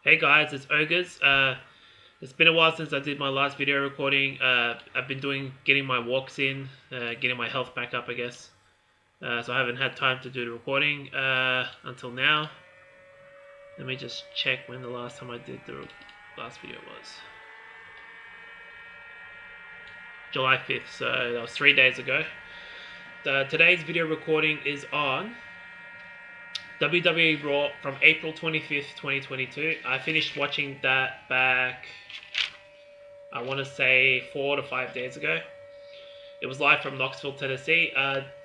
Hey guys, it's Ogres. It's been a while since I did my last video recording. I've been getting my walks in, getting my health back up, I guess. So I haven't had time to do the recording until now. Let me just check when the last time I did the last video was. July 5th, so that was 3 days ago. Today's video recording is on WWE Raw from April 25th, 2022. I finished watching that back, I want to say 4 to 5 days ago. It was live from Knoxville, Tennessee.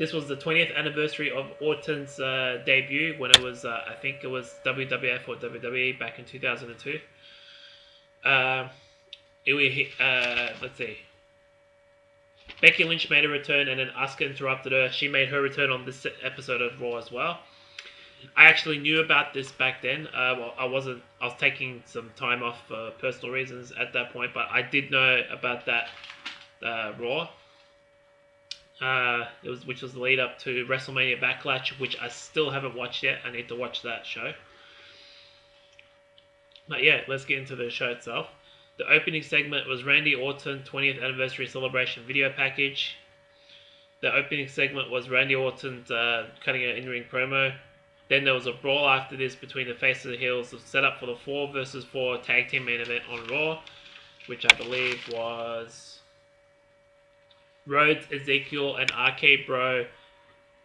This was the 20th anniversary of Orton's debut when it was, I think it was WWF or WWE back in 2002. Let's see. Becky Lynch made a return and then Asuka interrupted her. She made her return on this episode of Raw as well. I actually knew about this back then. I was taking some time off for personal reasons at that point, but I did know about that Raw. Which was the lead up to WrestleMania Backlash, which I still haven't watched yet. I need to watch that show. But yeah, let's get into the show itself. The opening segment was Randy Orton 20th anniversary celebration video package. The opening segment was Randy Orton cutting an in-ring promo. Then there was a brawl after this between the faces and heels, set up for the 4 versus 4 tag team main event on Raw, which I believe was Rhodes, Ezekiel, and Arcade Bro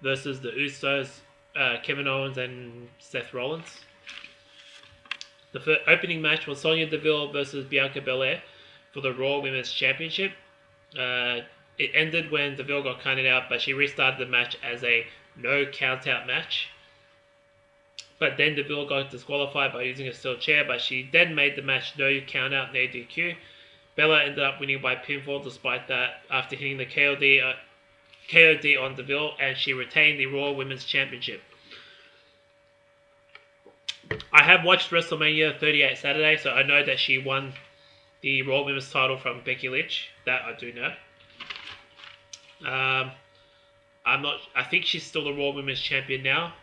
versus the Usos, Kevin Owens and Seth Rollins. The opening match was Sonya Deville versus Bianca Belair for the Raw Women's Championship. It ended when Deville got counted out, but she restarted the match as a no count-out match. But then Deville got disqualified by using a steel chair, but she then made the match no count-out, no DQ. Bella ended up winning by pinfall despite that after hitting the KOD on Deville, and she retained the Raw Women's Championship. I have watched WrestleMania 38 Saturday, so I know that she won the Raw Women's title from Becky Lynch. That I do know. I think she's still the Raw Women's Champion now.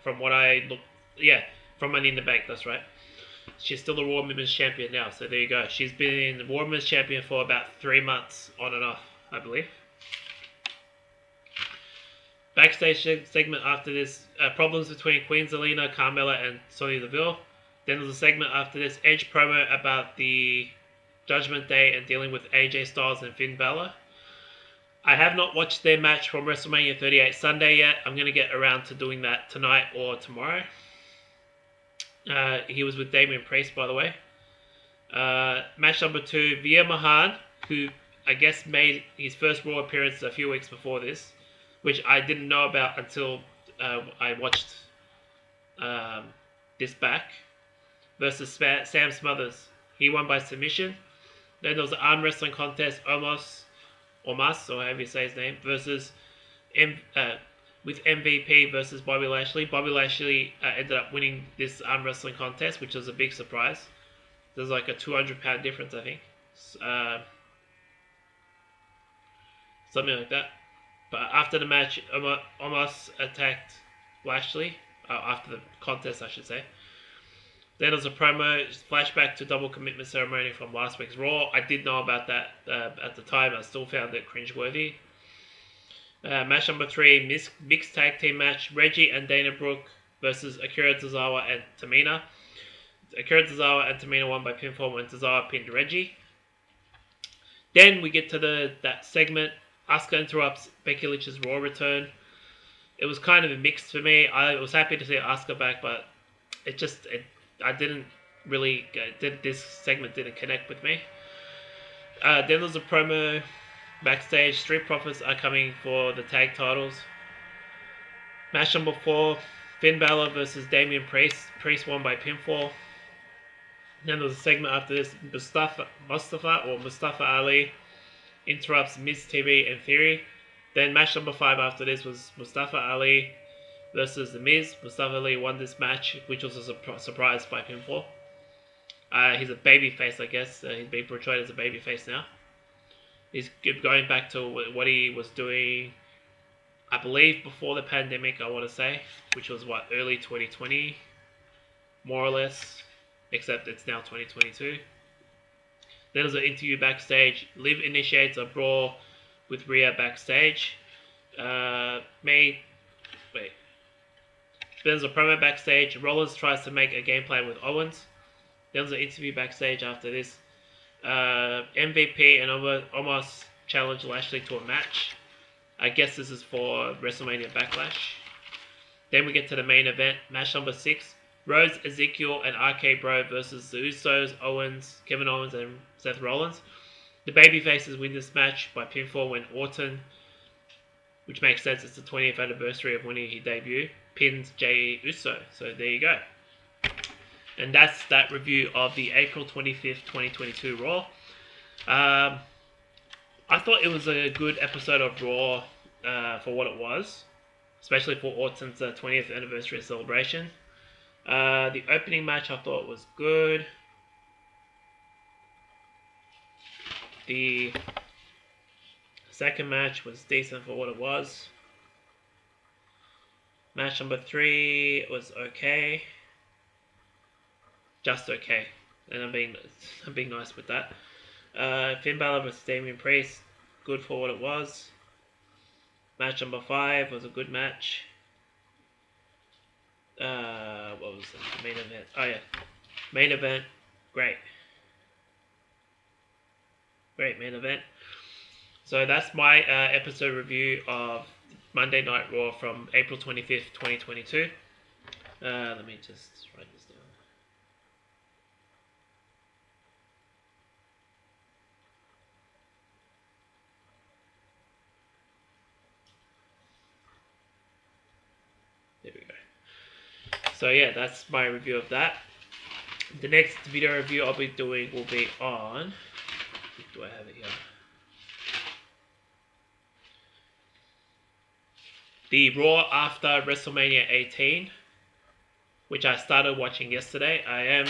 From what I look, from Money in the Bank, that's right. She's still the Raw Women's Champion now, so there you go. She's been the Raw Women's Champion for about 3 months, on and off, I believe. Backstage segment after this, problems between Queen Zelina, Carmella, and Sonya Deville. Then there's a segment after this, Edge promo about the Judgment Day and dealing with AJ Styles and Finn Balor. I have not watched their match from WrestleMania 38 Sunday yet. I'm going to get around to doing that tonight or tomorrow. He was with Damian Priest, by the way. Match number 2, Veer Mahan, who I guess made his first Raw appearance a few weeks before this, which I didn't know about until I watched this back, versus Sam Smothers. He won by submission. Then there was an arm wrestling contest, Omos, or however you say his name, versus with MVP versus Bobby Lashley. Bobby Lashley ended up winning this arm wrestling contest, which was a big surprise. There's like a 200-pound difference, I think. Something like that. But after the match, Omos attacked Lashley. After the contest, I should say. Then there's a promo, flashback to double commitment ceremony from last week's Raw. I did know about that at the time. I still found it cringeworthy. Match number 3, mixed tag team match. Reggie and Dana Brooke versus Akira Tozawa and Tamina. Akira Tozawa and Tamina won by pinfall when Tozawa pinned Reggie. Then we get to that segment. Asuka interrupts Becky Lynch's Raw return. It was kind of a mix for me. I was happy to see Asuka back, but this segment didn't connect with me. Then there's a promo backstage. Street Profits are coming for the tag titles. Match number 4, Finn Balor versus Damian Priest. Priest won by pinfall. Then there's a segment after this. Mustafa Ali interrupts Miz TV and Theory. Then match number 5 after this was Mustafa Ali versus The Miz. Mustafa Ali won this match, which was a surprise by pinfall. He's a babyface, I guess. He's being portrayed as a babyface now. He's going back to what he was doing, I believe, before the pandemic, I want to say, which was, early 2020, more or less. except it's now 2022. Then there's an interview backstage. Liv initiates a brawl with Rhea backstage. Then there's a promo backstage. Rollins tries to make a game plan with Owens. Then there's an interview backstage after this. MVP and Omos challenge Lashley to a match. I guess this is for WrestleMania Backlash. Then we get to the main event, match number 6. Rhodes, Ezekiel, and RK Bro versus the Usos, Kevin Owens, and Seth Rollins. The babyfaces win this match by pinfall when Orton, which makes sense, it's the 20th anniversary of when he debuted, pins Jey Uso. So there you go. And that's that review of the April 25th, 2022 Raw. I thought it was a good episode of Raw for what it was, especially for Orton's 20th anniversary celebration. The opening match I thought was good. The second match was decent for what it was. Match number 3 was okay. Just okay. And I'm being nice with that. Finn Balor vs Damian Priest, good for what it was. Match number 5 was a good match. What was the main event? Oh yeah, main event, great main event. So that's my episode review of Monday Night Raw from April 25th, 2022. Let me just write this down. There we go. So yeah, that's my review of that. The next video review I'll be doing will be on... Do I have it here? The Raw after WrestleMania 18, which I started watching yesterday. I'm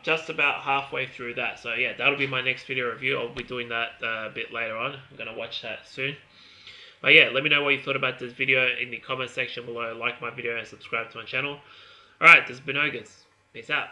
just about halfway through that. So yeah, that'll be my next video review. I'll be doing that a bit later on. I'm going to watch that soon. But yeah, let me know what you thought about this video in the comment section below. Like my video and subscribe to my channel. Alright, this has been Ogres. Peace out.